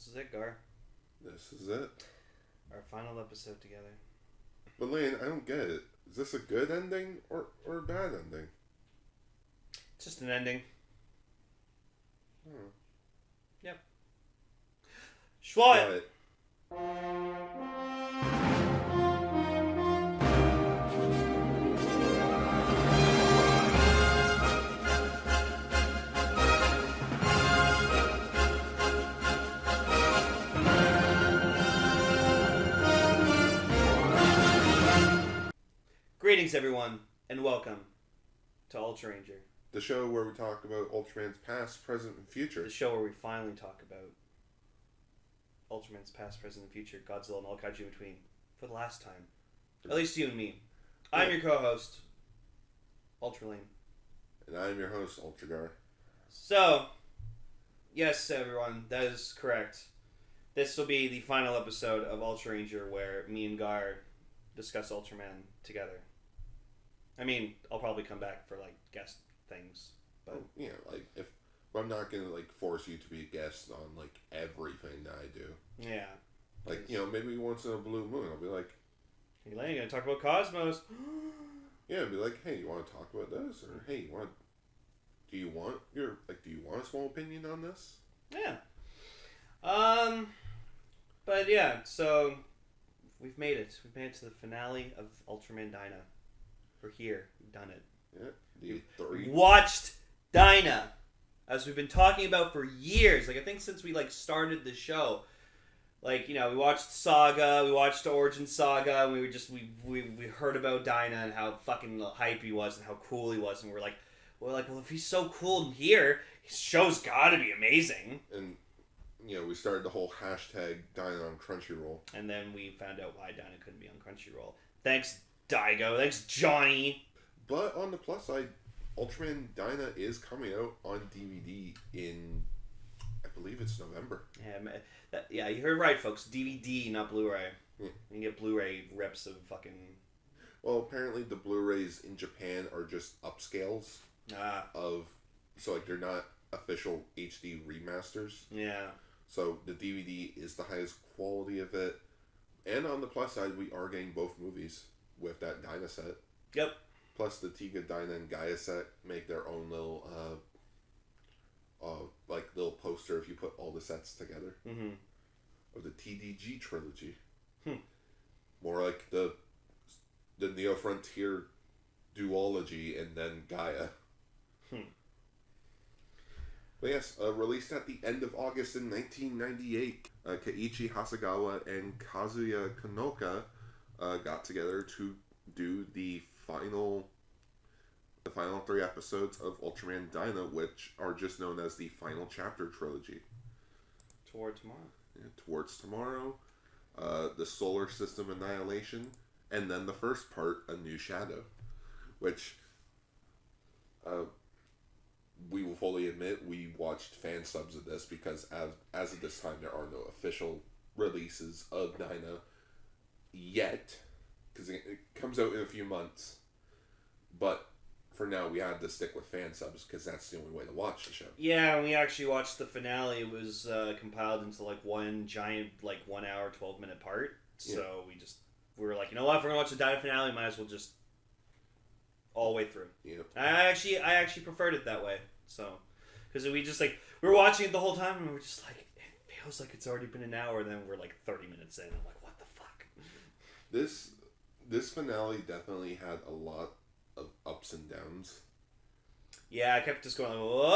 This is it, Gar. This is it. Our final episode together. But Lane, I don't get it. Is this a good ending or a bad ending? It's just an ending. Hmm. Yep. Shuwa! Greetings, everyone, and welcome to Ultraranger. The show where we talk about Ultraman's past, present, and future. The show where we finally talk about Ultraman's past, present, and future, Godzilla and all kaiju in between, for the last time. At least you and me. I'm your co-host, Ultralane. And I'm your host, Ultragar. So, yes, everyone, that is correct. This will be the final episode of Ultraranger where me and Gar discuss Ultraman together. I mean, I'll probably come back for, like, guest things, but... Yeah, like, if I'm not gonna, like, force you to be a guest on, like, everything that I do. Yeah. Like, you know, maybe once in a blue moon, I'll be like... Hey, Lane, gonna talk about Cosmos. Yeah, I'll be like, hey, you want to talk about this? Or, hey, do you want a small opinion on this? Yeah. But yeah, so... We've made it. We've made it to the finale of Ultraman Dyna. We're here. We've done it. Yeah. We watched Dyna, as we've been talking about for years. Like, I think since we, like, started the show. Like, you know, we watched Saga, we watched Origin Saga, and we heard about Dyna and how fucking hype he was and how cool he was, and we're like, well, if he's so cool in here, his show's gotta be amazing. And... you know, we started the whole hashtag Dyna on Crunchyroll. And then we found out why Dyna couldn't be on Crunchyroll. Thanks, Daigo. Thanks, Johnny. But on the plus side, Ultraman Dyna is coming out on DVD in, I believe it's November. Yeah, you heard right, folks. DVD, not Blu-ray. Yeah. You can get Blu-ray rips of fucking... Well, apparently the Blu-rays in Japan are just upscales of... So, like, they're not official HD remasters. Yeah. So the DVD is the highest quality of it. And on the plus side, we are getting both movies with that Dyna set. Yep. Plus the Tiga, Dyna, and Gaia set make their own little, little poster if you put all the sets together. Mm-hmm. Of the TDG trilogy. More like the Neo Frontier duology and then Gaia. But yes, released at the end of August in 1998, Keiichi Hasegawa and Kazuya Konoka got together to do the final 3 episodes of Ultraman Dyna, which are just known as the Final Chapter trilogy. Toward Tomorrow. Yeah, Towards Tomorrow, the Solar System Annihilation, and then the first part, A New Shadow, which... we will fully admit we watched fan subs of this because as of this time there are no official releases of Dyna yet, because it comes out in a few months. But for now we had to stick with fan subs because that's the only way to watch the show. Yeah, we actually watched the finale. It was compiled into like one giant 1 hour 12-minute part. So we were like, you know what? If we're gonna watch the Dyna finale, might as well just all the way through. Yeah. I actually preferred it that way. So, because we were watching it the whole time and we're just like, it feels like it's already been an hour. Then we're like 30 minutes in. I'm like, what the fuck? This finale definitely had a lot of ups and downs. Yeah, I kept just going, whoa,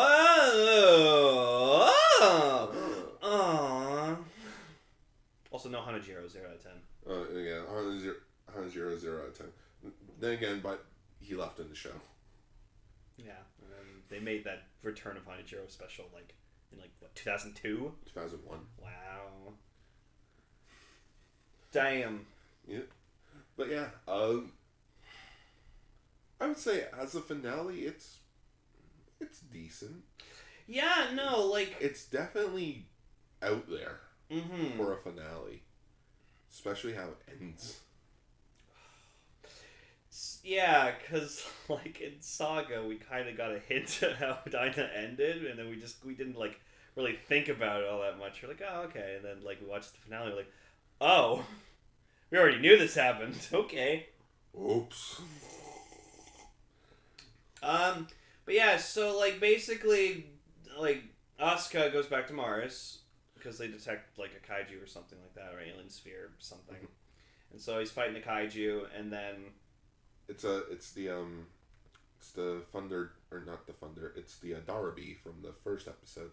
aww. Also, no Hanajiro, 0 out of 10. Yeah, Hanajiro 0 out of 10. Then again, but he left in the show. Yeah, and then they made that Return of Hanajiro special in 2002? 2001. Wow. Damn. Yeah. But yeah, I would say as a finale, it's decent. Yeah, no, it's definitely out there mm-hmm. for a finale, especially how it ends. Yeah, because in Saga we kind of got a hint at how Dyna ended, and then we didn't really think about it all that much. We're like, oh, okay. And then like we watched the finale. We're like, oh, we already knew this happened. Okay. Oops. But yeah, so like basically, like Asuka goes back to Mars because they detect like a kaiju or something like that, or alien sphere or something. And so he's fighting the kaiju, and then it's the Thunder, or not the Thunder. It's the Darabi from the first episode.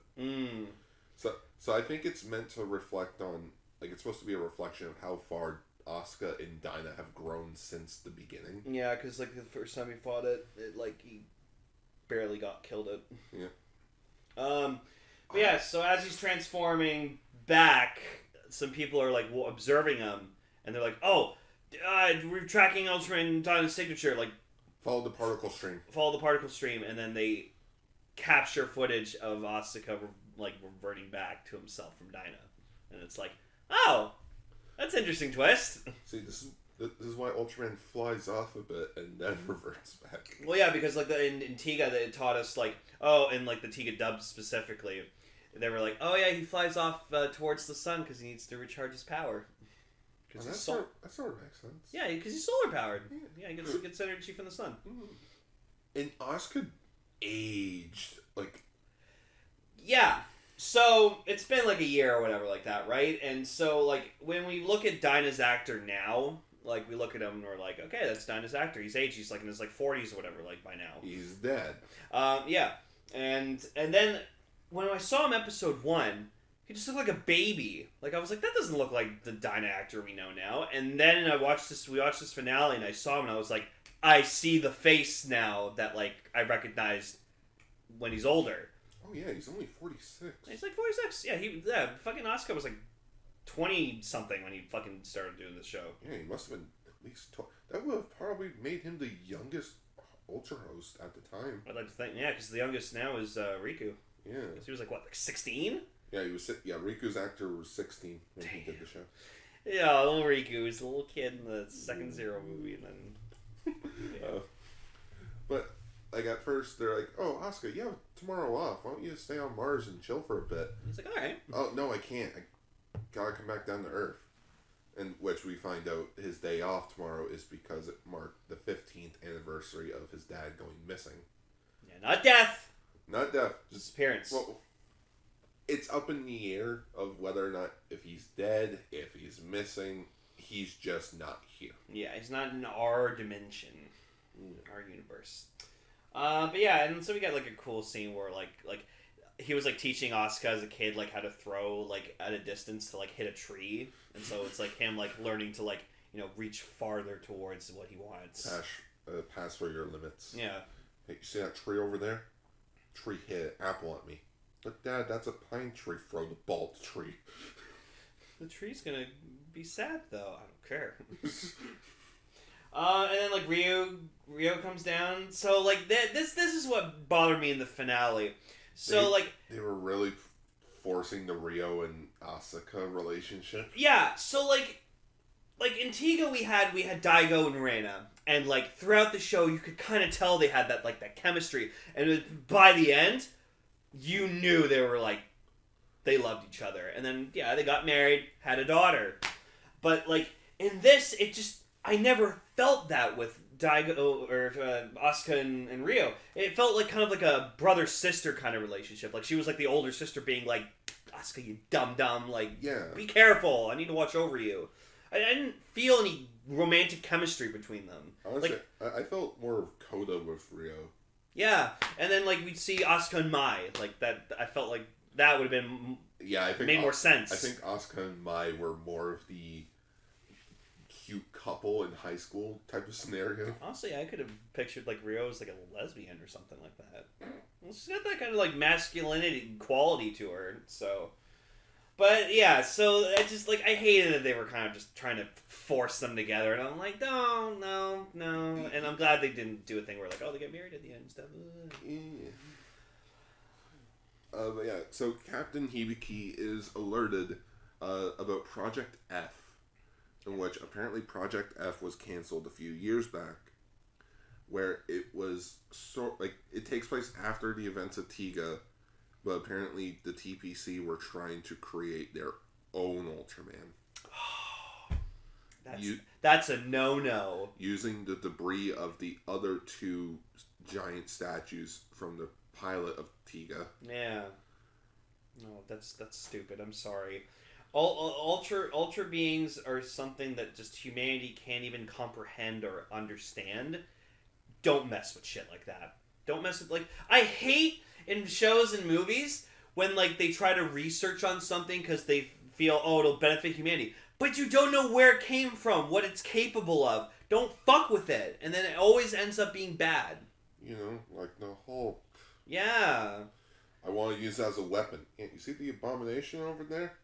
So I think it's meant to reflect on, like, it's supposed to be a reflection of how far Asuka and Dyna have grown since the beginning. Yeah, because like the first time he fought it, like he barely got killed it. Yeah. But yeah, so as he's transforming back, some people are like observing him, and they're like, "Oh, we're tracking Ultraman Dyna's signature. Like, follow the particle stream." And then they capture footage of Asuka like reverting back to himself from Dyna, and it's like, "Oh, that's an interesting twist." See, this is why Ultraman flies off a bit and then reverts back. Well, yeah, because like in Tiga, they taught us like, oh, and like the Tiga dub specifically, they were like, oh yeah, he flies off towards the sun because he needs to recharge his power. That sort of makes sense. Yeah, because he's solar powered. Yeah, he gets energy from the sun. And Asuka aged like. Yeah. So it's been like a year or whatever like that, right? And so like when we look at Dyna's actor now, like we look at him and we're like, okay, that's Dyna's actor. He's aged. He's like in his like 40s or whatever, like by now. He's dead. Yeah. And then when I saw him episode 1, he just looked like a baby. Like I was like, that doesn't look like the Dyna actor we know now. And then we watched this finale and I saw him and I was like, I see the face now that like I recognized when he's older. Oh yeah, he's only 46. He's like 46. Yeah, fucking Asuka was like 20 something when he fucking started doing this show. Yeah, he must have been at least 12. That would have probably made him the youngest Ultra host at the time. I'd like to think, yeah, because the youngest now is Riku. Yeah. He was like what, like 16? Yeah, Riku's actor was 16 when he did the show. Yeah, little Riku was a little kid in the second Zero movie, and then. Yeah. But like at first they're like, "Oh, Asuka, you have tomorrow off. Why don't you stay on Mars and chill for a bit?" He's like, "All right." Oh no, I can't. I gotta come back down to Earth. And which we find out his day off tomorrow is because it marked the 15th anniversary of his dad going missing. Yeah, not death. Not death. Just disappearance. Well, it's up in the air of whether or not, if he's dead, if he's missing, he's just not here. Yeah, he's not in our dimension, our universe. But yeah, and so we got like a cool scene where like he was like teaching Asuka as a kid like how to throw like at a distance to like hit a tree, and so it's like him like learning to like reach farther towards what he wants. Pass for your limits. Yeah. Hey, you see that tree over there? Tree hit an apple at me. But Dad, that's a pine tree. Throw the ball at the tree. The tree's gonna be sad though. I don't care. And then like Rio comes down. So like this is what bothered me in the finale. So they were really forcing the Rio and Asuka relationship. Yeah. So like in Tiga we had Daigo and Reina, and like throughout the show you could kind of tell they had that chemistry, and by the end you knew they were like they loved each other, and then they got married, had a daughter, but like in this I never felt that with Daigo or Asuka and Rio. It felt like kind of like a brother-sister kind of relationship. Like she was like the older sister being like, Asuka, you dumb, like, be careful. I need to watch over you. I didn't feel any romantic chemistry between them. Honestly, I felt more of Coda with Rio. Yeah, and then like we'd see Asuka and Mai, like that. I felt like that would have been I think made more sense. I think Asuka and Mai were more of the cute couple in high school type of scenario. Honestly, I could have pictured like Rio as like a lesbian or something like that. She's got that kind of like masculinity quality to her. So, but yeah, so I just like I hated that they were kind of just trying to force them together, and I'm like, no, and I'm glad they didn't do a thing where like, oh, they get married at the end and stuff. But yeah, so Captain Hibiki is alerted about Project F, in which apparently Project F was canceled a few years back, where it was it takes place after the events of Tiga, But apparently the TPC were trying to create their own Ultraman. That's a no-no. Using the debris of the other two giant statues from the pilot of Tiga. Yeah. No, that's stupid. I'm sorry. Ultra beings are something that just humanity can't even comprehend or understand. Don't mess with shit like that. Don't mess with, like, I hate in shows and movies when, like, they try to research on something because they feel, oh, it'll benefit humanity. But you don't know where it came from, what it's capable of. Don't fuck with it. And then it always ends up being bad. You know, like the Hulk. Yeah. I want to use that as a weapon. Yeah, you see the abomination over there?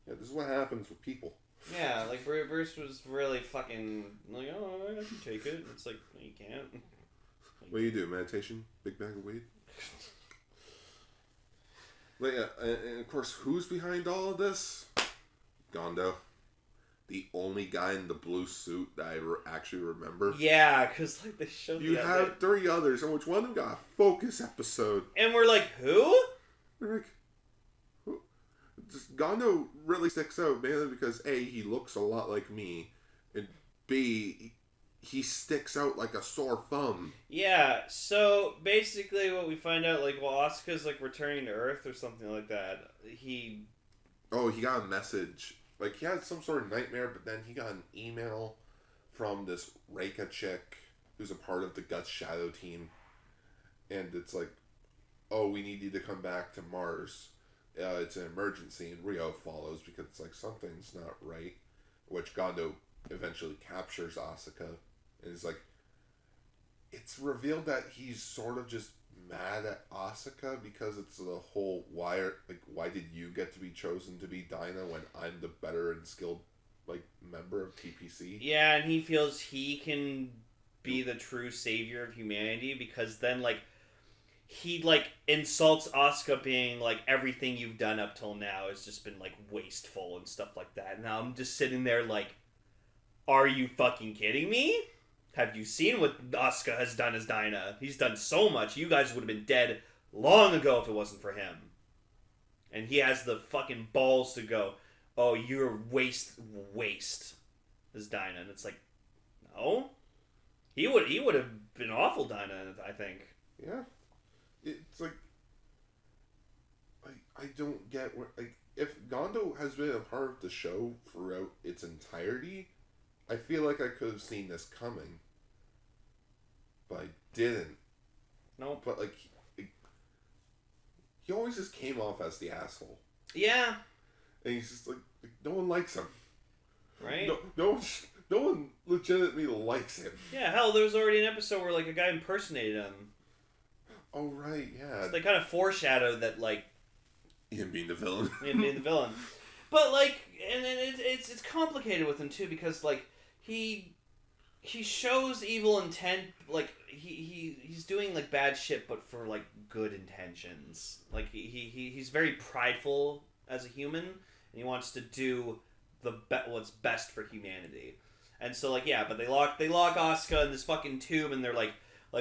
Yeah, this is what happens with people. Yeah, like Bruce was really fucking like, oh, I can take it. It's like, no, you can't. What do you do? Meditation? Big bag of weed? But yeah, and of course, who's behind all of this? Gondo. The only guy in the blue suit that I actually remember. Yeah, because like they showed you have 3 others, and which one of them got a focus episode? And we're like, who? We're like, who? Just Gondo really sticks out, mainly because A, he looks a lot like me, and B, he sticks out like a sore thumb. Yeah, so basically what we find out, like, well, Asuka's like returning to Earth or something like that. He got a message. Like, he had some sort of nightmare, but then he got an email from this Reika chick who's a part of the Guts Shadow team. And it's like, oh, we need you to come back to Mars. It's an emergency. And Rio follows because it's like, something's not right. Which Gondo eventually captures Asuka. And it's like, it's revealed that he's sort of just mad at Asuka because it's the whole why did you get to be chosen to be Dyna when I'm the better and skilled like member of TPC? Yeah, and he feels he can be the true savior of humanity because then like he like insults Asuka being like everything you've done up till now has just been like wasteful and stuff like that. Now I'm just sitting there like, are you fucking kidding me? Have you seen what Asuka has done as Dyna? He's done so much. You guys would have been dead long ago if it wasn't for him. And he has the fucking balls to go, oh, you're waste as Dyna. And it's like, no. He would have been awful Dyna, I think. Yeah. It's like I don't get where, like, if Gondo has been a part of the show throughout its entirety, I feel like I could have seen this coming. But I didn't. No. But, like, he always just came off as the asshole. Yeah. And he's just like no one likes him. Right? No one legitimately likes him. Yeah, hell, there was already an episode where, like, a guy impersonated him. Oh, right, yeah. So they kind of foreshadowed that, like... Him being the villain. Him being the villain. But, like, and then it's complicated with him, too, because, like, he shows evil intent, like, he's doing, like, bad shit, but for, like, good intentions. Like, he's very prideful as a human, and he wants to do what's best for humanity. And so, like, yeah, but they lock Asuka in this fucking tube, and they're like,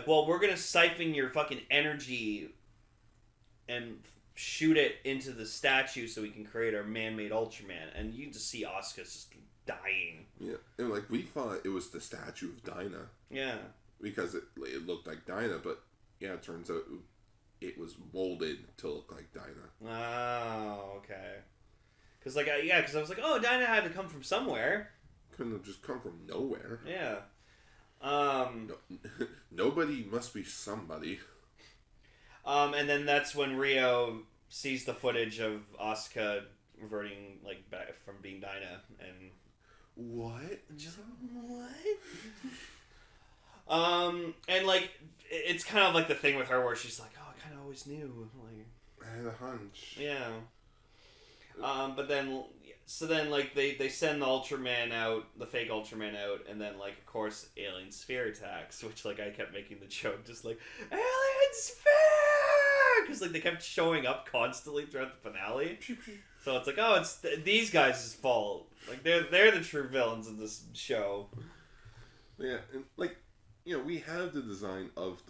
well, we're gonna siphon your fucking energy and shoot it into the statue so we can create our man-made Ultraman. And you just see Asuka just dying. Yeah, and like we thought it was the statue of Dyna. Yeah. Because it looked like Dyna, but yeah, it turns out it was molded to look like Dyna. Oh, okay. Because I was like, oh, Dyna had to come from somewhere. Couldn't have just come from nowhere. Yeah. Nobody must be somebody. And then that's when Rio sees the footage of Asuka reverting like back from being Dyna, and what? Just what? And like it's kind of like the thing with her where she's like, oh, I kind of always knew. Like, I had a hunch. Yeah. But then. So then, like, they send the Ultraman out, the fake Ultraman out, and then, like, of course, alien sphere attacks, which, like, I kept making the joke, just like, alien sphere! Because, like, they kept showing up constantly throughout the finale. So it's like, oh, it's these guys' fault. Like, they're the true villains of this show. Yeah, and, like, you know, we have the design of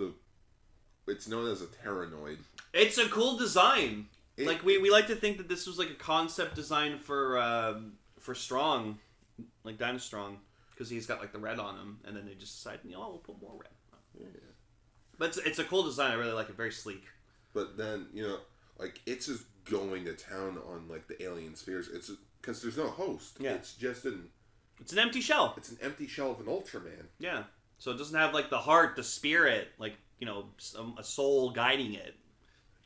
it's known as a Terranoid. It's a cool design. We like to think that this was like a concept design for Strong, like Dyna Strong, because he's got like the red on him, and then they just decided, we'll put more red. Yeah. But it's a cool design. I really like it. Very sleek. But then like it's just going to town on like the alien spheres. It's because there's no host. Yeah. It's just It's an empty shell. It's an empty shell of an Ultraman. Yeah. So it doesn't have like the heart, the spirit, like a soul guiding it.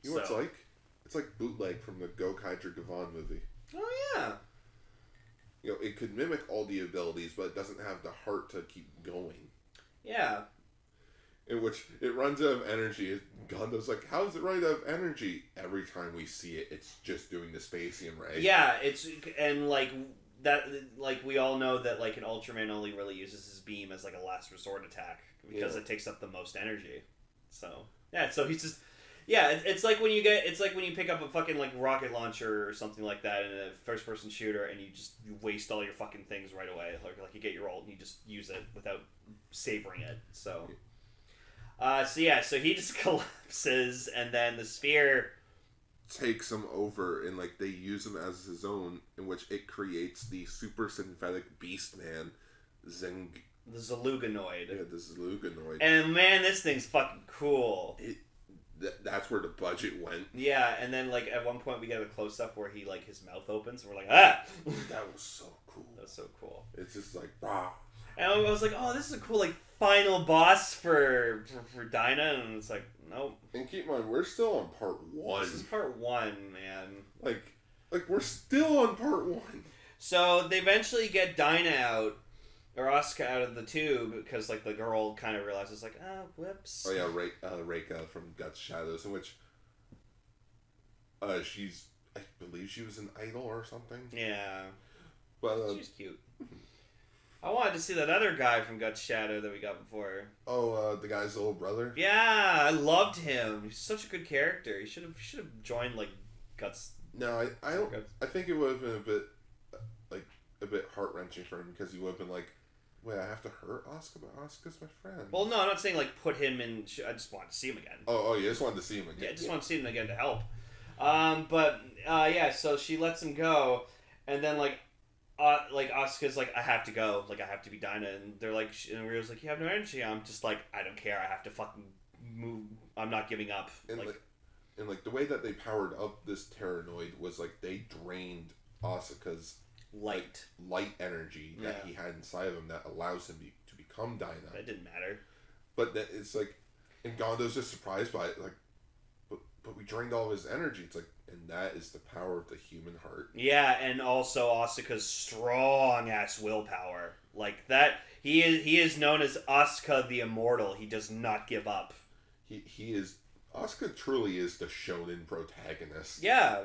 You know what it's like? It's like Bootleg from the Gokaiger Gavon movie. Oh yeah. It could mimic all the abilities, but it doesn't have the heart to keep going. Yeah. In which it runs out of energy. Gondo's like, how does it run out of energy? Every time we see it, it's just doing the Spacian ray. Yeah, and like that, like we all know that like an Ultraman only really uses his beam as like a last resort attack because it takes up the most energy. So yeah, so he's just it's like when you pick up a fucking like rocket launcher or something like that in a first person shooter and you waste all your fucking things right away. Like you get your ult and you just use it without savoring it. So. So he just collapses, and then the sphere takes him over, and like they use him as his own, in which it creates the super synthetic beast man, the Zaluganoid. Yeah, the Zaluganoid. And man, this thing's fucking cool. That's where the budget went. Yeah, and then like at one point we get a close up where he like his mouth opens, and we're like, ah! That was so cool. That was so cool. It's just like wow. And I was like, oh, this is a cool like final boss for Dyna, and it's like, nope. And keep in mind, we're still on part 1. This is part 1, man. Like we're still on part 1. So they eventually get Dyna out, or Asuka out of the tube, because like the girl kind of realizes like, whoops. Oh yeah, Reika from Guts Shadows, in which I believe she was an idol or something. Yeah. But she's cute. I wanted to see that other guy from Guts Shadow that we got before. Oh, the guy's little brother? Yeah, I loved him. He's such a good character. He should have joined like Guts. No, I don't. I think it would have been a bit heart wrenching for him because he would have been like, wait, I have to hurt Asuka, but Asuka's my friend. Well, no, I'm not saying like put him in. I just wanted to see him again. Oh, you just wanted to see him again. Yeah, I just want to see him again to help. So she lets him go, and then like Asuka's like, I have to go, like I have to be Dyna, and they're like, and Ryo's like, you have no energy. I'm just like, I don't care. I have to fucking move. I'm not giving up. And the way that they powered up this Terranoid was like they drained Asuka's light energy that he had inside of him that allows him to become Dyna. That didn't matter. But that it's like, and Gondo's just surprised by it, like, but we drained all of his energy. It's like, and that is the power of the human heart. Yeah, and also Asuka's strong ass willpower. Like that, he is known as Asuka the Immortal. He does not give up. Asuka truly is the shonen protagonist. Yeah,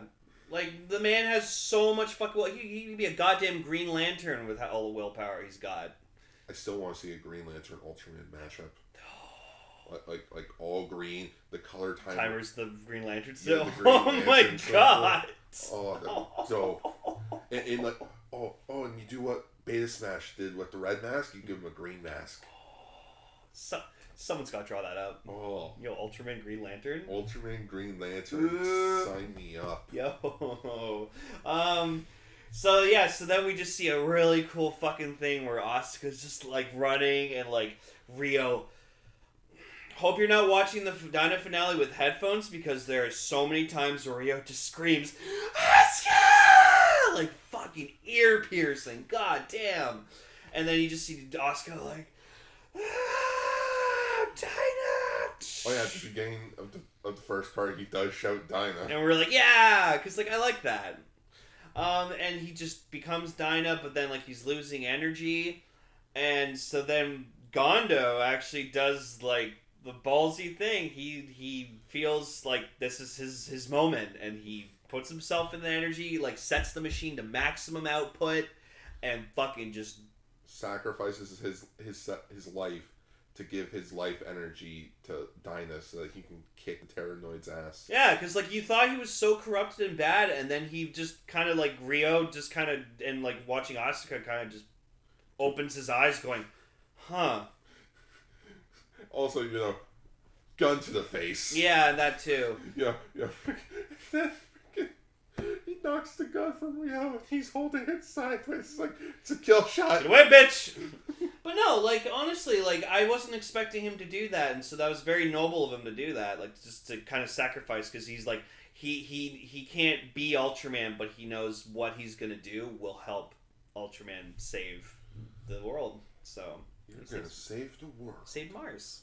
like the man has so much fucking. Well, he could be a goddamn Green Lantern with all the willpower he's got. I still want to see a Green Lantern Ultraman mashup. Like all green, the color timer's the Green Lantern still. Yeah, oh my god! Oh, that was dope. And like, and you do what Beta Smash did with the red mask. You give him a green mask. Someone's got to draw that up. Oh, Ultraman Green Lantern. Ultraman Green Lantern. Sign me up. Yo. So then we just see a really cool fucking thing where Asuka's just like running and like Ryo. Hope you're not watching the Dyna finale with headphones because there are so many times where Ryo just screams, Asuka! Like fucking ear piercing. God damn. And then you just see Asuka like, Dyna! Oh yeah, at the beginning of the first part, he does shout Dyna. And we're like, yeah! Because like, I like that. And he just becomes Dyna, but then like he's losing energy. And so then Gondo actually does like the ballsy thing. He feels like this is his moment, and he puts himself in the energy, like sets the machine to maximum output, and fucking just sacrifices his life to give his life energy to Dyna so that he can kick the Terranoid's ass. Yeah, because like you thought he was so corrupted and bad, and then he just kind of like Ryo just kind of, and like watching Asuka kind of just opens his eyes going, huh. Also, gun to the face. Yeah, that too. Yeah. He knocks the gun from Rio and he's holding it sideways. It's like, it's a kill shot. Get away, bitch! But no, like, honestly, like, I wasn't expecting him to do that, and so that was very noble of him to do that, like, just to kind of sacrifice, because he's like, he can't be Ultraman, but he knows what he's gonna do will help Ultraman save the world, so... You're gonna save the world. Save Mars.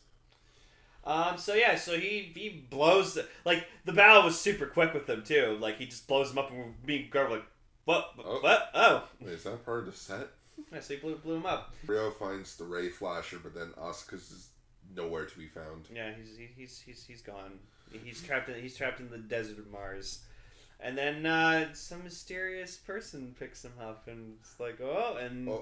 So he blows like the battle was super quick with him too. Like he just blows him up and me and Garv like what? Oh. Wait, is that part of the set? Yeah, so he blew him up. Rio finds the ray flasher, but then Asuka's is nowhere to be found. Yeah, he's gone. He's trapped in the desert of Mars. And then some mysterious person picks him up and it's like,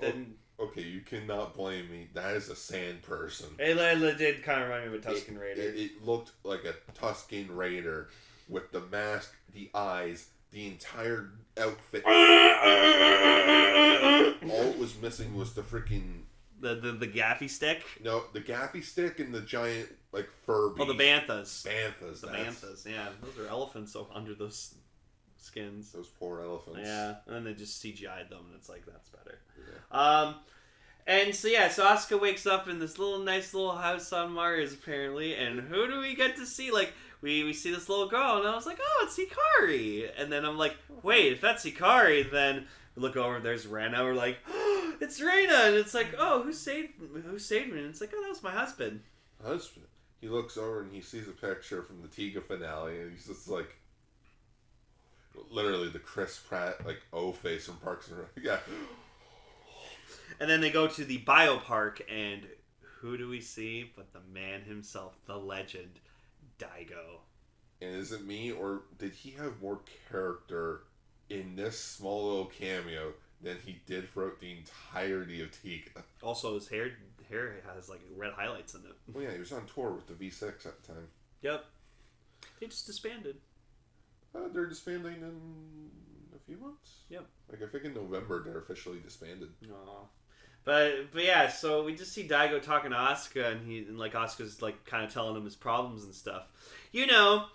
then... Okay, you cannot blame me. That is a sand person. It did kind of remind me of a Tusken Raider. It looked like a Tusken Raider with the mask, the eyes, the entire outfit. All it was missing was the freaking... The gaffy stick? No, the gaffy stick and the giant, like, fur beast. Oh, the banthas. Banthas. Banthas, yeah. Those are elephants under those skins. Those poor elephants. Yeah, and then they just CGI'd them, and it's like, that's better. Yeah. And so Asuka wakes up in this nice little house on Mars, apparently, and who do we get to see? Like, we see this little girl, and I was like, oh, it's Hikari! And then I'm like, wait, if that's Hikari, then we look over, there's Rena, we're like, oh, it's Rena! And it's like, oh, who saved me? And it's like, oh, that was my husband. Husband? He looks over and he sees a picture from the Tiga finale, and he's just like, literally the Chris Pratt, like, O-face from Parks and Rec. Yeah. And then they go to the biopark, and who do we see but the man himself, the legend, Daigo. And is it me, or did he have more character in this small little cameo than he did throughout the entirety of Tiga? Also, his hair has, like, red highlights in it. Well, yeah, he was on tour with the V6 at the time. Yep. They just disbanded. They're disbanding in a few months? Yep. Like, I think in November they're officially disbanded. Aww. But yeah, so we just see Daigo talking to Asuka, and like Asuka's like kind of telling him his problems and stuff. You know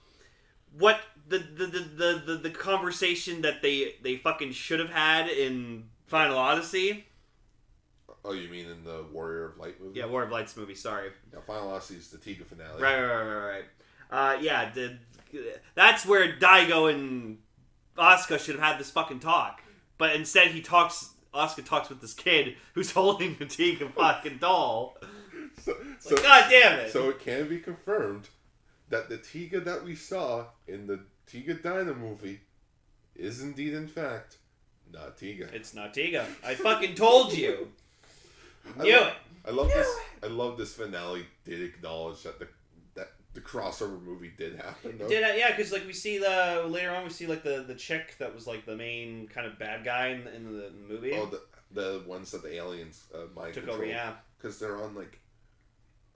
what the conversation that they fucking should have had in Final Odyssey. Oh, you mean in the Warrior of Light movie? Yeah, Warrior of Light's movie. Sorry. Yeah, Final Odyssey is the Tiga finale. Right. Yeah, that's where Daigo and Asuka should have had this fucking talk, but instead Asuka talks with this kid who's holding the Tiga fucking doll. So, God damn it! So it can be confirmed that the Tiga that we saw in the Tiga Dyna movie is indeed, in fact, not Tiga. It's not Tiga. I fucking told you. I love this finale did acknowledge that the crossover movie did happen, though. Yeah, because like we see later on we see like the chick that was like the main kind of bad guy in the movie. Oh, the ones that the aliens mind took control. over, yeah. Because they're on like,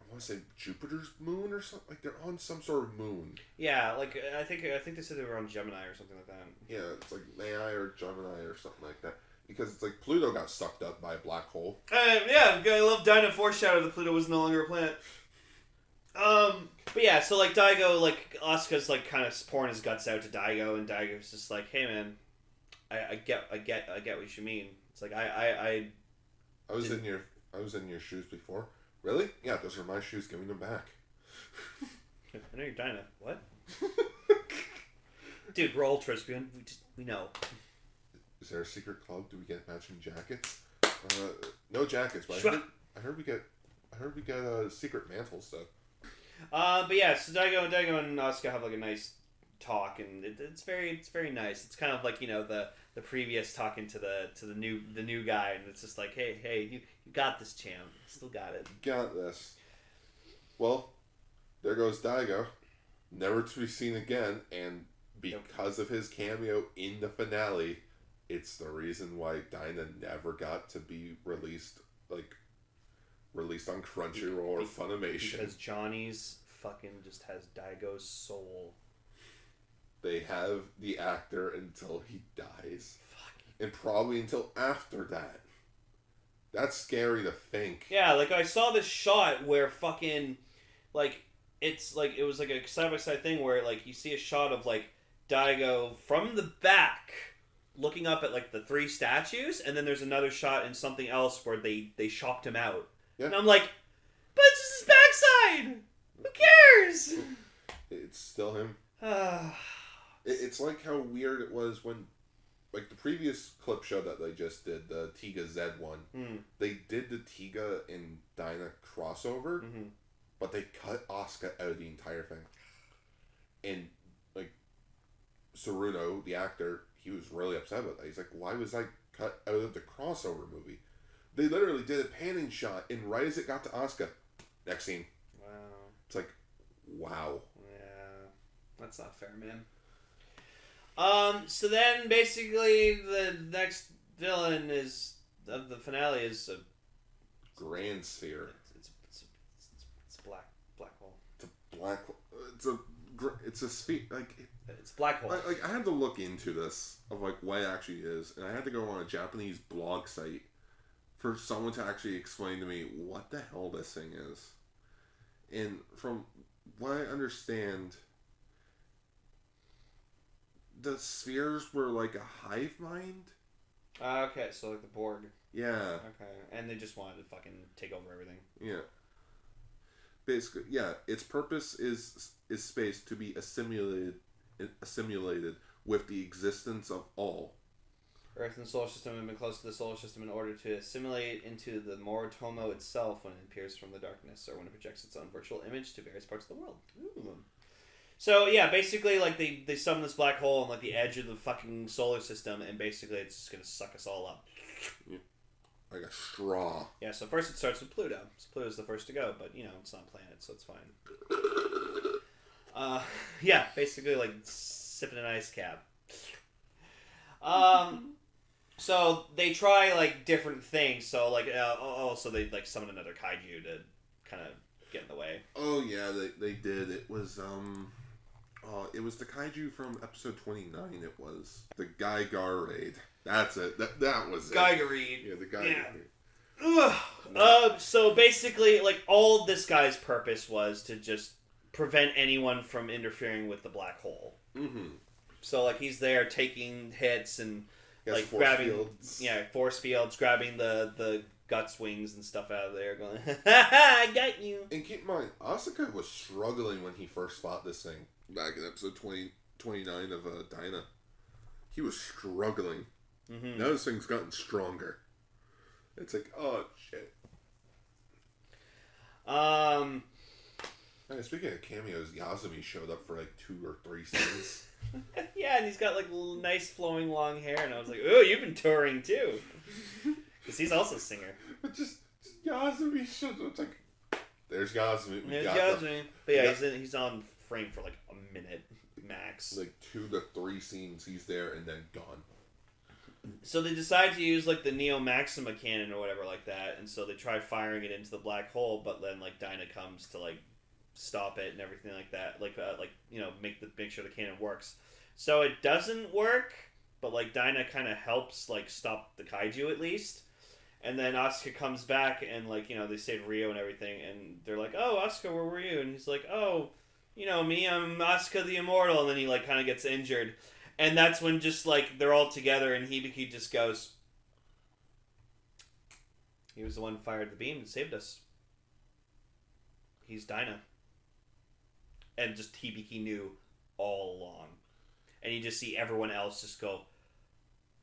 I want to say Jupiter's moon or something. Like they're on some sort of moon. Yeah, like I think they said they were on Gemini or something like that. Yeah, it's like Mai or Gemini or something like that. Because it's like Pluto got sucked up by a black hole. Yeah, I love Dyna foreshadow that Pluto was no longer a planet. But yeah, so like Daigo, like Asuka's like kind of pouring his guts out to Daigo, and Daigo's just like, "Hey man, I get what you mean." It's like I was in your shoes before. Really? Yeah, those are my shoes. Give me them back. I know you're Dyna. What? Dude, we're ultras. We know. Is there a secret club? Do we get matching jackets? No jackets, but I heard we get secret mantles though. But yeah, so Daigo and Asuka have like a nice talk, and it's very nice. It's kind of like, you know, the previous talking to the new guy, and it's just like, hey, you got this, champ. Still got it. Got this. Well, there goes Daigo, never to be seen again, and because of his cameo in the finale, it's the reason why Dyna never got to be released on Crunchyroll or Funimation. Because Johnny's fucking just has Daigo's soul. They have the actor until he dies. And probably until after that. That's scary to think. Yeah, like I saw this shot where fucking, like, it's like it was like a side by side thing where like you see a shot of like Daigo from the back looking up at like the three statues, and then there's another shot in something else where they shocked him out, and I'm like, but it's just his backside. Who cares? It's still him. It's like how weird it was when, like the previous clip show that they just did, the Tiga Z one. They did the Tiga and Dyna crossover, but they cut Asuka out of the entire thing. And like Saruno, the actor, he was really upset about that. He's like, "Why was I cut out of the crossover movie?" They literally did a panning shot, and right as it got to Asuka, next scene. Wow. It's like, wow. Yeah, that's not fair, man. So then basically the next villain of the finale is a Grand Sphere. It's a black hole. It's a black. It's a sphere. Like it's black hole. Like I had to look into this of like what it actually is, and I had to go on a Japanese blog site for someone to actually explain to me what the hell this thing is. And from what I understand, the spheres were like a hive mind. Okay, so like the Borg. Yeah. Okay, and they just wanted to fucking take over everything. Yeah. Basically, yeah. Its purpose is space to be assimilated with the existence of all. Earth and the solar system have been close to the solar system in order to assimilate into the Moritomo itself when it appears from the darkness, or when it projects its own virtual image to various parts of the world. Ooh. So yeah, basically like they summon this black hole on like the edge of the fucking solar system, and basically it's just gonna suck us all up. Yeah. Like a straw. Yeah, so first it starts with Pluto. So Pluto's the first to go, but you know, it's not a planet, so it's fine. Yeah, basically like sipping an ice cap. So they try like different things. So like, so they like summon another kaiju to kind of get in the way. Oh yeah, they did. It was the kaiju from episode 29. It was the Geigar raid. That's it. That was it. Geigar raid. Yeah, the Geigar raid. So basically, like all this guy's purpose was to just prevent anyone from interfering with the black hole. Mm-hmm. So like he's there taking hits and like grabbing force fields, grabbing the guts wings and stuff out of there, going, I got you. And keep in mind, Asuka was struggling when he first fought this thing back in episode 29 of Dyna. He was struggling. Mm-hmm. Now this thing's gotten stronger. It's like, oh shit. Speaking of cameos, Yasumi showed up for like 2 or 3 scenes. Yeah, and he's got like nice flowing long hair, and I was like, "Oh, you've been touring too," because he's also a singer. But just Yasumi showed up. It's like, there's Yasumi. There's Yasumi. But yeah, he's on frame for like a minute max. Like 2 to 3 scenes, he's there and then gone. So they decide to use like the Neo Maxima cannon or whatever like that, and so they try firing it into the black hole, but then like Dyna comes to like stop it and everything like that, like you know, make sure the cannon works. So it doesn't work, but like Dyna kind of helps like stop the kaiju at least. And then Asuka comes back and like, you know, they save Rio and everything, and they're like, "Oh, Asuka, where were you?" And he's like, "Oh, you know me, I'm Asuka the Immortal." And then he like kind of gets injured, and that's when just like they're all together, and Hibiki just goes, "He was the one who fired the beam and saved us. He's Dyna." And just Hibiki knew all along. And you just see everyone else just go,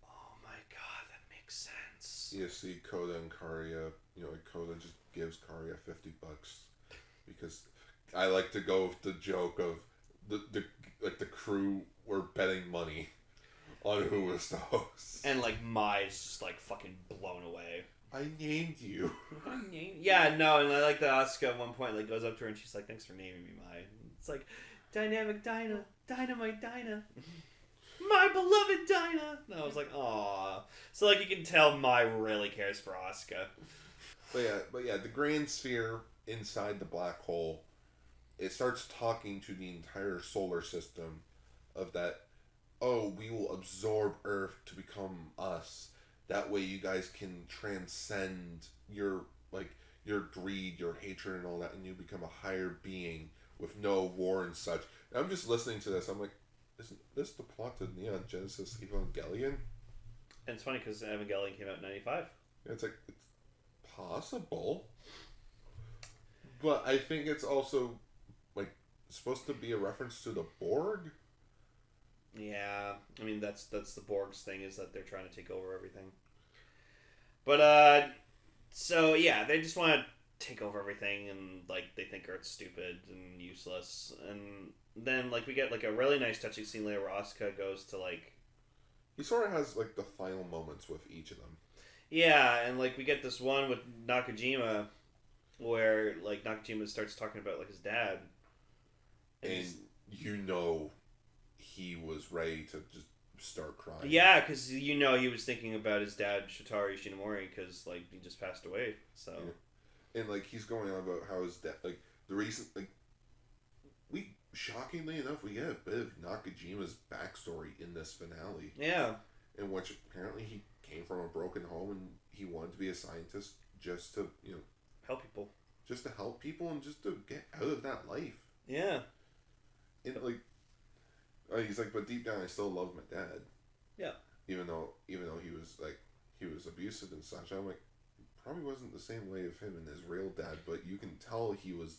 "Oh my god, that makes sense." You see Koda and Karia, you know, like Koda just gives Karia $50 because I like to go with the joke of the crew were betting money on who was the host. And like Mai's just like fucking blown away. I named you. Yeah, no, and I like that Asuka at one point like goes up to her and she's like, "Thanks for naming me, Mai." It's like, Dynamic Dyna, Dynamite Dyna, my beloved Dyna. And I was like, "Aw." So like you can tell Mai really cares for Asuka. But yeah, the Grand Sphere inside the black hole, it starts talking to the entire solar system of that, "Oh, we will absorb Earth to become us. That way you guys can transcend your greed, your hatred and all that, and you become a higher being with no war and such. And I'm just listening to this. I'm like, isn't this the plot to Neon Genesis Evangelion? And it's funny because Evangelion came out in 95. It's like, it's possible. But I think it's also, like, supposed to be a reference to the Borg. Yeah, I mean, that's the Borg's thing, is that they're trying to take over everything. But, so, yeah, they just want to take over everything, and, like, they think Earth's stupid and useless. And then, like, we get, like, a really nice touching scene later where Asuka goes to, like... He sort of has, like, the final moments with each of them. Yeah, and, like, we get this one with Nakajima, where, like, Nakajima starts talking about, like, his dad. And you know he was ready to just start crying. Yeah, because, you know, he was thinking about his dad, Shotari Shinomori, because, like, he just passed away, so... Yeah. And, like, he's going on about how his dad... Like, the reason... Like, shockingly enough, we get a bit of Nakajima's backstory in this finale. Yeah. In which, apparently, he came from a broken home and he wanted to be a scientist just to, you know... Help people. Just to help people and just to get out of that life. Yeah. And, like... he's like, but deep down, I still love my dad. Yeah. Even though he was, like, he was abusive and such. I'm like, probably wasn't the same way of him and his real dad, but you can tell he was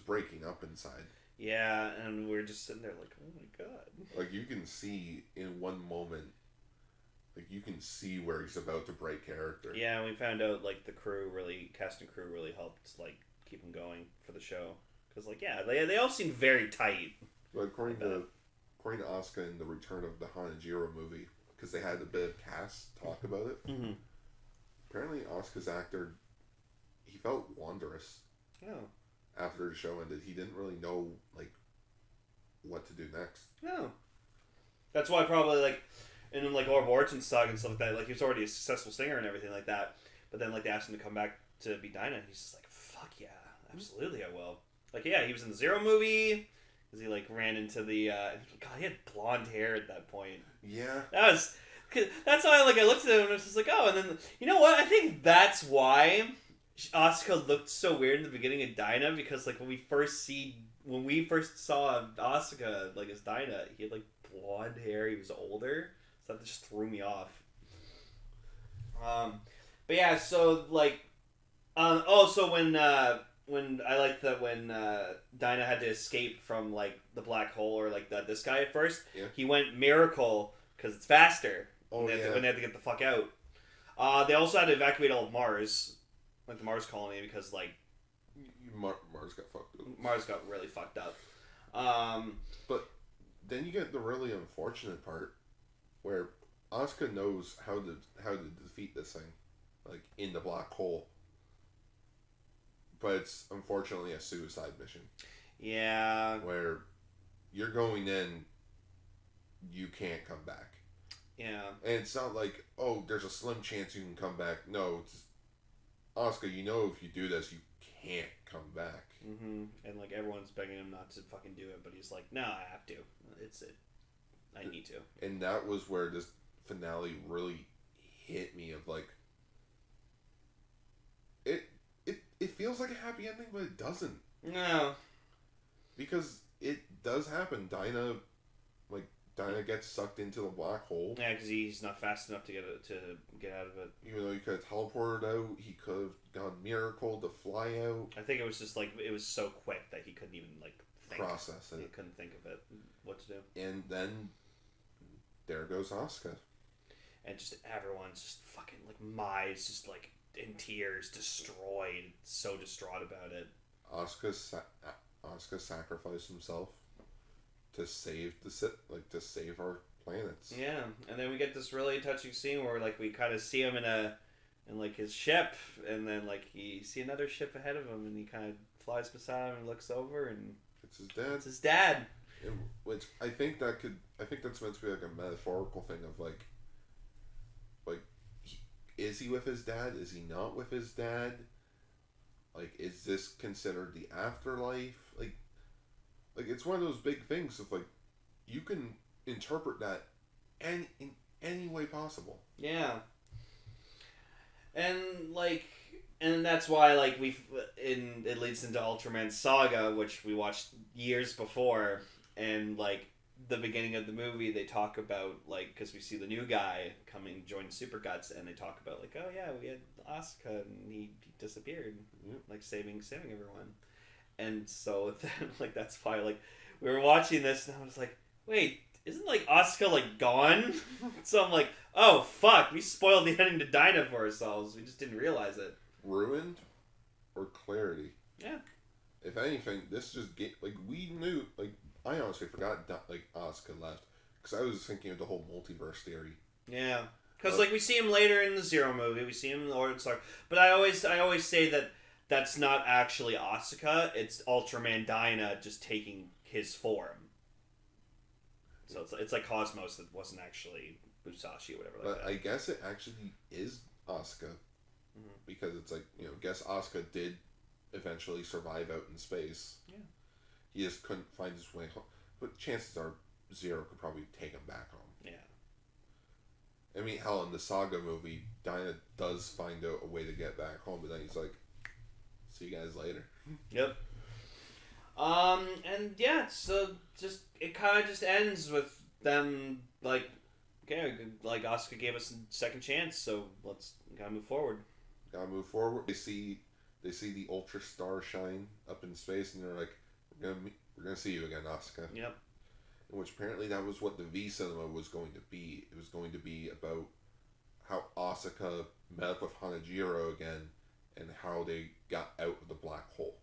breaking up inside. Yeah, and we're just sitting there like, oh my god. Like, you can see in one moment, like, you can see where he's about to break character. Yeah, and we found out, like, the cast and crew really helped, like, keep him going for the show. Because, like, yeah, they all seem very tight. But according to Asuka in the Return of the Hanajiro movie, because they had a bit of cast talk about it, apparently Asuka's actor, he felt wondrous. Oh. After the show ended, he didn't really know, like, what to do next. No. That's why probably, like, in, like, Orb Origin Saga and stuff like that, like, he was already a successful singer and everything like that. But then, like, they asked him to come back to be Dyna, and he's just like, fuck yeah, absolutely I will. Like, yeah, he was in the Zero movie, because he, like, ran into the, God, he had blonde hair at that point. Yeah. That's why, like, I looked at him and I was just like, oh, and then, you know what, I think that's why Asuka looked so weird in the beginning of Dyna, because, like, when we first saw Asuka, like, as Dyna, he had, like, blonde hair, he was older, so that just threw me off. But yeah, so, like, so when I liked that when Dyna had to escape from, like, the black hole, or, like, this guy at first, he went Miracle, because it's faster, when they had to get the fuck out. They also had to evacuate all of Mars, like the Mars colony, because, like, Mars got fucked up. Mars got really fucked up. But then you get the really unfortunate part where Asuka knows how to defeat this thing, like, in the black hole. But it's unfortunately a suicide mission. Yeah. Where you're going in, you can't come back. Yeah. And it's not like, oh, there's a slim chance you can come back. No, it's just, Asuka, you know if you do this, you can't come back. Mm-hmm. And, like, everyone's begging him not to fucking do it, but he's like, no, I have to. I need to. And that was where this finale really hit me of, like, it feels like a happy ending, but it doesn't. No. Because it does happen. Dyna gets sucked into the black hole. Yeah, because he's not fast enough to get out of it. Even though he could have teleported out, he could have gone Miracle to fly out. I think it was just, like, it was so quick that he couldn't even, like, process it. He couldn't think of it, what to do. And then there goes Asuka. And just everyone's just fucking, like, Mai's just, like, in tears, destroyed, so distraught about it. Asuka sacrificed himself to save to save our planets. Yeah, and then we get this really touching scene where, like, we kind of see him in like his ship, and then, like, he see another ship ahead of him, and he kind of flies beside him and looks over, and it's his dad. It's his dad. Which I think that's meant to be, like, a metaphorical thing of, like, is he with his dad? Is he not with his dad? Like, is this considered the afterlife? Like it's one of those big things of, like, you can interpret that in any way possible. Yeah. And, like, And that's why, like, it leads into Ultraman Saga, which we watched years before, and, like, the beginning of the movie, they talk about, like, because we see the new guy coming, join Super Guts, and they talk about, like, oh, yeah, we had Asuka, and he disappeared, like, saving everyone. And so, then, like, that's why, like, we were watching this, and I was like, wait, isn't, like, Asuka, like, gone? So I'm like, oh, fuck, we spoiled the ending to Dyna for ourselves. We just didn't realize it. Ruined or clarity? Yeah. If anything, this just like, we knew, like, I honestly forgot, like, Asuka left, because I was thinking of the whole multiverse theory. Yeah. Because, like, we see him later in the Zero movie, we see him in the Origin Star, but I always say that that's not actually Asuka, it's Ultraman Dyna just taking his form. So it's like Cosmos that wasn't actually Musashi or whatever like But that. I guess it actually is Asuka. Because it's like, you know, guess Asuka did eventually survive out in space. Yeah. He just couldn't find his way home. But chances are Zero could probably take him back home. Yeah. I mean, hell, in the Saga movie, Dyna does find out a way to get back home, but then he's like, see you guys later. Yep. And yeah, so it kind of just ends with them, like, okay, like, Asuka gave us a second chance, so gotta move forward. Gotta move forward. They see the Ultra Star shine up in space, and they're like, we're gonna see you again, Asuka. Yep. In which apparently that was what the V cinema was going to be. It was going to be about how Asuka met up with Hanajiro again, and how they got out of the black hole.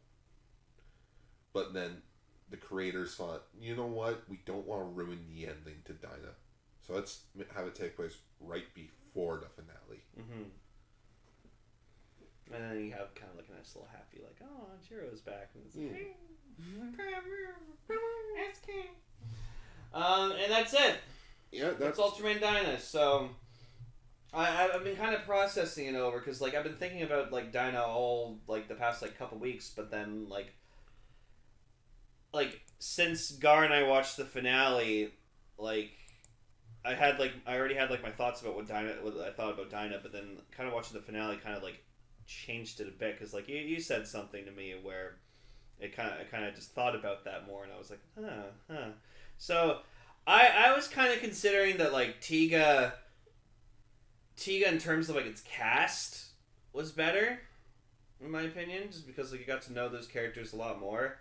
But then the creators thought, you know what? We don't want to ruin the ending to Dyna, so let's have it take place right before the finale. Mm-hmm. And then you have kind of like a nice little happy, like, oh, Jiro's back. And it's like, and that's it. Yeah, that's Ultraman Dyna. So I've been kind of processing it over because, like, I've been thinking about, like, Dyna all, like, the past, like, couple weeks, but then, like since Gar and I watched the finale, like, I already had, like, my thoughts about what I thought about Dyna, but then kind of watching the finale kind of, like, changed it a bit because, like, you said something to me where I kind of just thought about that more, and I was like, huh. So I was kind of considering that, like, Tiga in terms of, like, its cast was better, in my opinion, just because, like, you got to know those characters a lot more.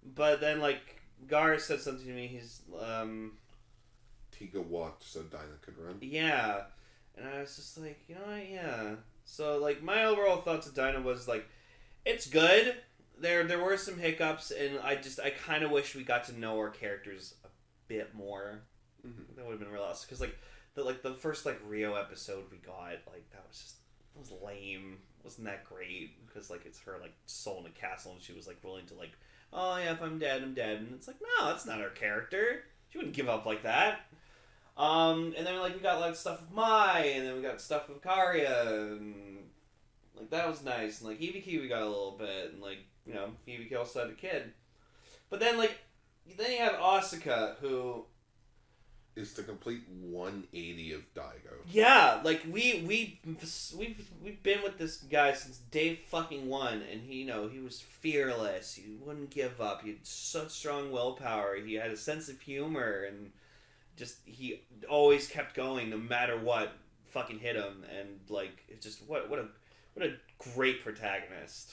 But then, like, Gar said something to me. He's Tiga walked so Dyna could run. Yeah, and I was just like, you know what? Yeah. So, like, my overall thoughts of Dyna was, like, it's good. There were some hiccups, and I kind of wish we got to know our characters a bit more. Mm-hmm. That would have been real awesome. Because, like, the first, like, Rio episode we got, like, that was lame. It wasn't that great. Because, like, it's her, like, soul in a castle, and she was, like, willing to, like, oh, yeah, if I'm dead, I'm dead. And it's like, no, that's not her character. She wouldn't give up like that. And then, like, we got, like, stuff with Mai, and then we got stuff with Karya, and, like, that was nice. And, like, Hibiki we got a little bit, and, like, you know, Hibiki also had a kid. But then, like, then you have Asuka, who is the complete 180 of Daigo. Yeah, like, we've been with this guy since day fucking one, and he was fearless. He wouldn't give up. He had such strong willpower. He had a sense of humor, and just he always kept going no matter what fucking hit him. And, like, it's just what a great protagonist.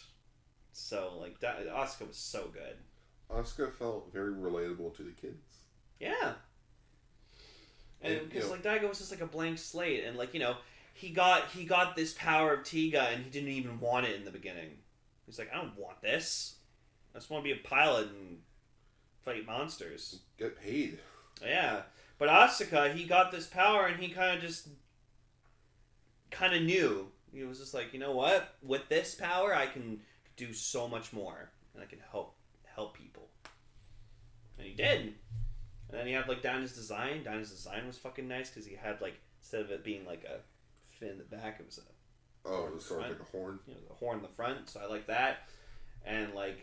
So, like, Asuka was so good. Asuka felt very relatable to the kids. Yeah. And because, like, Daigo was just like a blank slate, and, like, you know, he got this power of Tiga, and he didn't even want it in the beginning. He's like, I don't want this. I just want to be a pilot and fight monsters. Get paid. Yeah, but Asuka, he got this power, and he kind of knew. He was just like, you know what? With this power, I can do so much more, and I can help people. And he did. And then you have, like, Dyna's design. Dyna's design was fucking nice because he had, like, instead of it being like a fin in the back, it was it was sort of like a horn. You know, a horn in the front. So I like that. And, like,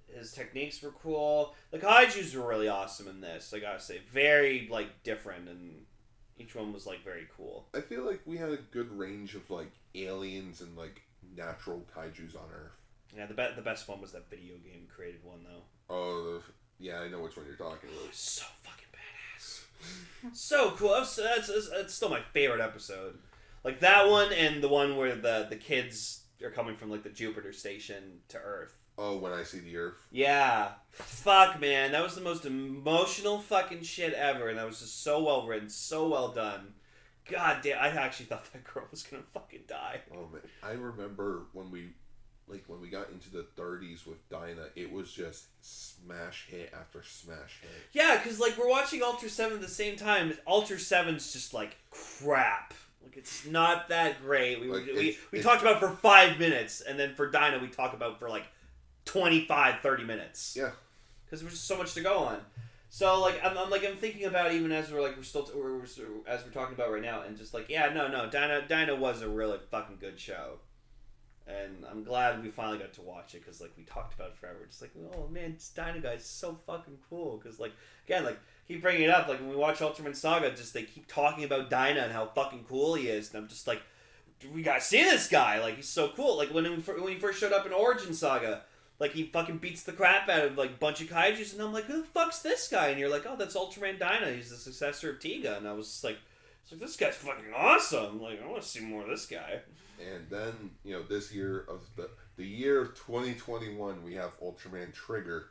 his techniques were cool. The kaijus were really awesome in this. I gotta say, very, like, different, and each one was, like, very cool. I feel like we had a good range of, like, aliens and, like, natural kaijus on Earth. Yeah, the best one was that video game created one though. Oh, yeah, I know which one you're talking about. So fucking badass. So cool. That's still my favorite episode. Like that one and the one where the kids are coming from like the Jupiter station to Earth. Oh, When I See the Earth. Yeah. Fuck, man. That was the most emotional fucking shit ever, and that was just so well written, so well done. God damn, I actually thought that girl was gonna fucking die. Oh man, I remember when we got into the 30s with Dyna, it was just smash hit after smash hit. Yeah, because like we're watching Ultra 7 at the same time. Ultra 7's just like crap. Like it's not that great. We talked about it for 5 minutes, and then for Dyna we talk about for like 25-30 minutes. Yeah. Because there's just so much to go on. So like I'm thinking about even as we're as we're talking about right now, and just like Dyna was a really fucking good show, and I'm glad we finally got to watch it because like we talked about it forever. Just like, oh man, this Dyna guy's so fucking cool. Because like again, like keep bringing it up. Like when we watch Ultraman Saga, just they keep talking about Dyna and how fucking cool he is, and I'm just like, we gotta see this guy. Like he's so cool. Like when he first showed up in Origin Saga. Like, he fucking beats the crap out of, like, a bunch of kaijus, and I'm like, who the fuck's this guy? And you're like, oh, that's Ultraman Dyna. He's the successor of Tiga. And I was just like, this guy's fucking awesome. Like, I want to see more of this guy. And then, this year of the year of 2021, we have Ultraman Trigger.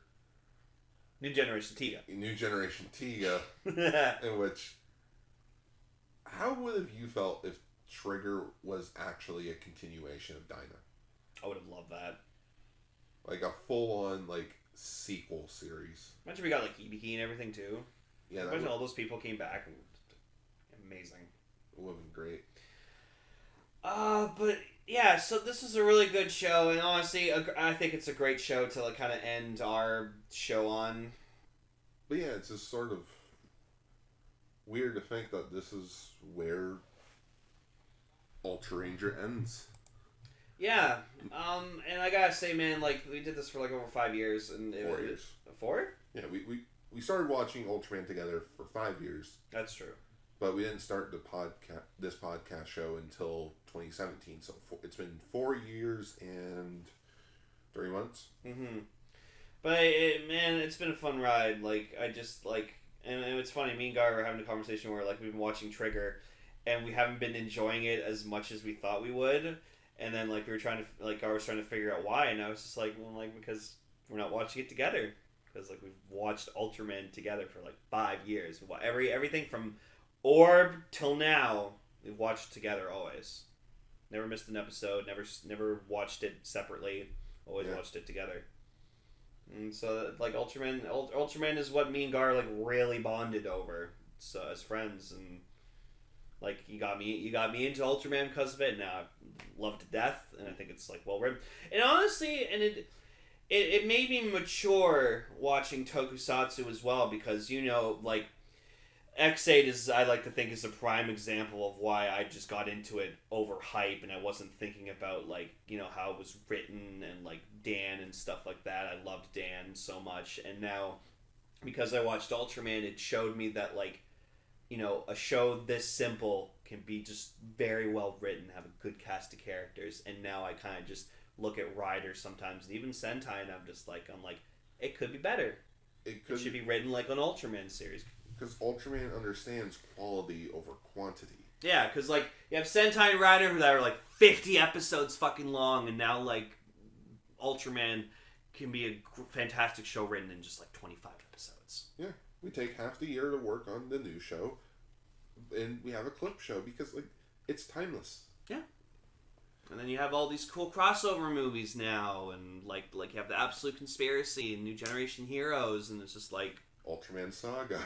New Generation Tiga. New Generation Tiga. In which, how would have you felt if Trigger was actually a continuation of Dyna? I would have loved that. Like a full-on, like, sequel series. Imagine we got, like, Ibiki and everything, too. Yeah, imagine all those people came back. And amazing. It would have been great. But, yeah, so this is a really good show, and honestly, I think it's a great show to, like, kind of end our show on. But yeah, it's just sort of weird to think that this is where Ultraranger ends. Yeah, and I gotta say, man, like, we did this for, like, over 5 years, and... 4 years. 4? Yeah, we started watching Ultraman together for 5 years. That's true. But we didn't start this podcast show until 2017, so it's been 4 years and 3 months. Mm-hmm. But, man, it's been a fun ride. Like, I just, like... And it's funny, me and Guy were having a conversation where, like, we've been watching Trigger, and we haven't been enjoying it as much as we thought we would. And then, like, we were trying to, like, I was trying to figure out why, and I was just like, well, like, because we're not watching it together. Because, like, we've watched Ultraman together for, like, 5 years. Everything from Orb till now, we've watched together always. Never missed an episode, never watched it separately, always watched it together. And so, like, Ultraman is what me and Gar, like, really bonded over, so, as friends, and... Like, you got me into Ultraman because of it, and now I love it to death, and I think it's, like, well written. And honestly, and it made me mature watching Tokusatsu as well, because, like, X8 is, I like to think, is a prime example of why I just got into it over hype, and I wasn't thinking about, like, how it was written, and, like, Dan and stuff like that. I loved Dan so much, and now, because I watched Ultraman, it showed me that, like, a show this simple can be just very well written, have a good cast of characters, and now I kind of just look at writers sometimes, and even Sentai, and I'm like, it could be better. It should be written like an Ultraman series. Because Ultraman understands quality over quantity. Yeah, because, like, you have Sentai writer that are, like, 50 episodes fucking long, and now, like, Ultraman can be a fantastic show written in just, like, 25 episodes. Yeah. We take half the year to work on the new show, and we have a clip show because, like, it's timeless. Yeah. And then you have all these cool crossover movies now, and, like you have the Absolute Conspiracy and New Generation Heroes, and it's just, like... Ultraman Saga.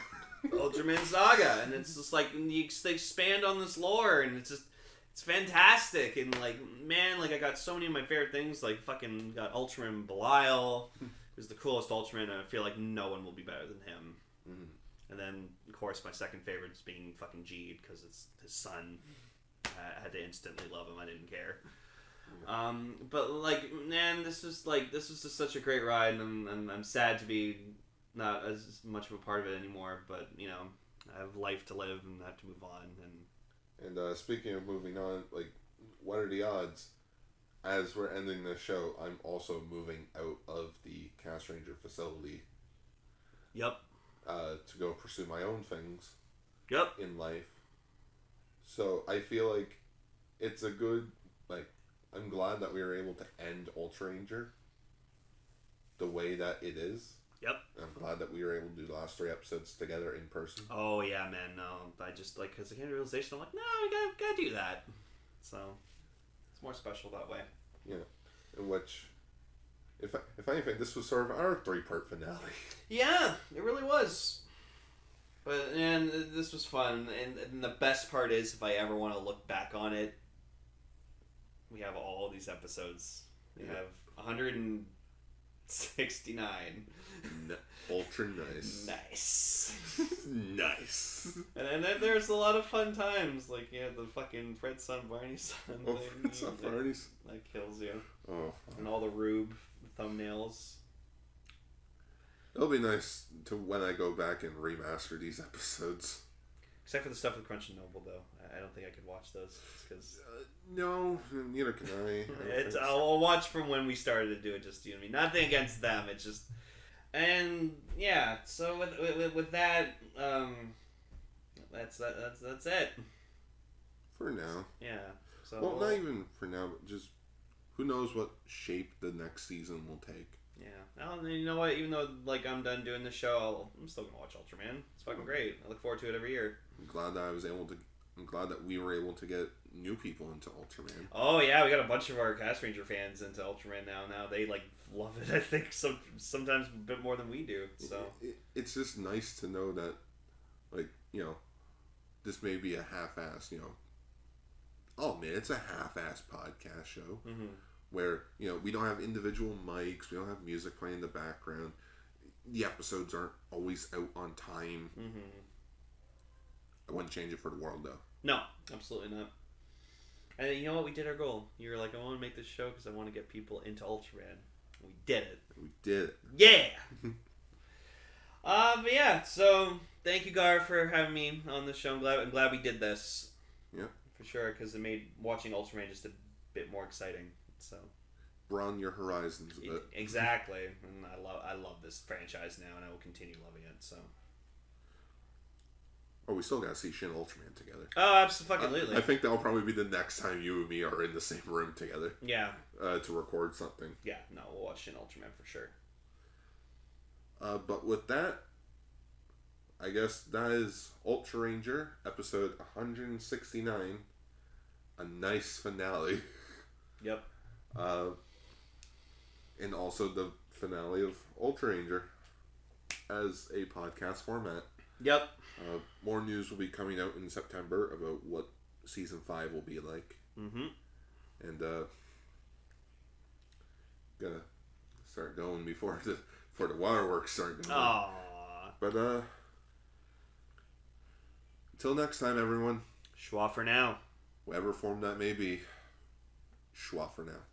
Ultraman Saga, and it's just, like, they expand on this lore, and it's just... It's fantastic, and, like, man, like, I got so many of my favorite things, like, fucking got Ultraman Belial, who's the coolest Ultraman, and I feel like no one will be better than him. Mm-hmm. And then, of course, my second favorite is being fucking Jeed, because it's his son. I had to instantly love him. I didn't care. But, like, man, this was just such a great ride, and I'm sad to be not as much of a part of it anymore, but, I have life to live, and I have to move on. And speaking of moving on, like, what are the odds? as we're ending the show, I'm also moving out of the Castranger facility. Yep. To go pursue my own things. Yep. In life. So I feel like it's a good, like, I'm glad that we were able to end Ultraranger the way that it is. Yep. I'm glad that we were able to do the last 3 episodes together in person. Oh, yeah, man, no. I just, like, because I came to the realization, I'm like, no, we gotta do that. So, it's more special that way. Yeah. In which, if anything, this was sort of our 3-part finale. Yeah, it really was. But, and this was fun. And the best part is, if I ever want to look back on it, we have all these episodes. We have 169. Ultra nice. Nice. Nice. And then there's a lot of fun times. Like, yeah, the fucking Fred son, Barney son Oh, thing. Fred son, Barney's. That kills you. Oh. And all the Rube thumbnails. It'll be nice to when I go back and remaster these episodes. Except for the stuff with Crunch and Noble, though. I don't think I could watch those. Because no, neither can I. I'll watch from when we started to do it, just you and me. Nothing against them. It's just... And, yeah. So, with that, that's it. For now. Yeah. So, well, not even for now, but just... Who knows what shape the next season will take. Yeah. Well, you know what? Even though like I'm done doing the show, I'm still gonna watch Ultraman. It's fucking great. I look forward to it every year. I'm glad that we were able to get new people into Ultraman. Oh yeah, we got a bunch of our Castranger fans into Ultraman now. Now they like love it. I think sometimes a bit more than we do. So it's just nice to know that, like, you know, this may be a half-ass. You know, oh man, it's a half-ass podcast show. Mm-hmm. Where, you know, we don't have individual mics, we don't have music playing in the background, the episodes aren't always out on time. Mm-hmm. I wouldn't change it for the world, though. No, absolutely not. And you know what? We did our goal. You were like, I want to make this show because I want to get people into Ultraman. We did it. We did it. Yeah! But yeah, so thank you, Gar, for having me on the show. I'm glad we did this. Yeah. For sure, because it made watching Ultraman just a bit more exciting. So, broaden your horizons a bit. Exactly, and I love this franchise now, and I will continue loving it. So, we still gotta see Shin Ultraman together. Oh, absolutely! I think that'll probably be the next time you and me are in the same room together. Yeah. To record something. Yeah, no, we'll watch Shin Ultraman for sure. But with that, I guess that is Ultraranger episode 169. A nice finale. Yep. And also the finale of Ultraranger as a podcast format. Yep. More news will be coming out in September about what season 5 will be like. Mm-hmm. And gonna start going before the waterworks start going. Aww. But until next time, everyone. Schwa for now. Whatever form that may be. Schwa for now.